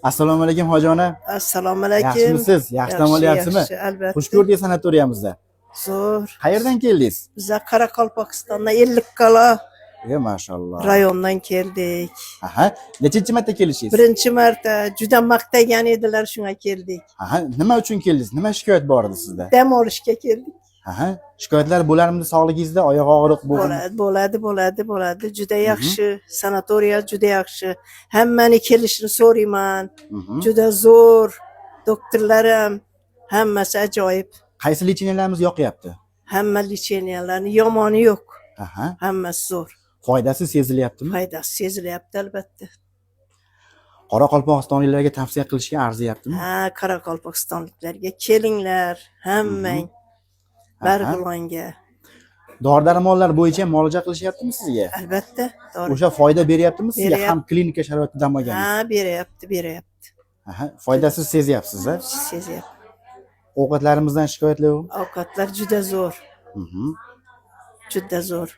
Assalomu alaykum hoji ona. Assalomu alaykum. Yaxshimisiz? Yaxshi dam olyapsizmi? Yaxshi, albatta. Xush ko'rdingiz sanatoriyamizda. Zo'r. Qayerdan keldingiz? Biz Qoraqalpog'istondan Ellikqal'a Mashalloh. rayondan keldik. Aha, nechinchi marta kelishingiz? Birinchi marta juda maqtagan edilar, shunga keldik. Aha, nima uchun keldingiz? Nima shikoyat bor edi sizda? Dam olishga keldik. Aha, shikoyatlar bo'larmidi sog'ligingizda? Oyoq og'riq Bo'ladi. Juda yaxshi, sanatoriya juda yaxshi. Hammani kelishini so'rayman. Juda zo'r. Doktorlarim hammasi ajoyib. Qaysi lecheniyalarimiz yoqyapti? Hamma lecheniyalarni yomoni yo'q. Aha. Hammasi zo'r. Foydasi sezilyaptimi? Foydasi sezilyapti albatta. Qoraqalpog'istonliklarga tavsiya qilishga arziyaptimi? Ha, Qoraqalpog'istonliklarga kelinglar, hammang. Barg'ilonga. Dori-darmonlar bo'yicha muolaja qilishyaptimi sizga? Albatta. O'sha foyda beryaptimi sizga ham klinika sharoitida dam olganingiz? Ha, beryapti. Aha, foydasiz sezyapsiz, a? Sezyapti. Ovqatlarimizdan shikoyatlar yo'qmi? Ovqatlar juda zo'r. Juda zo'r.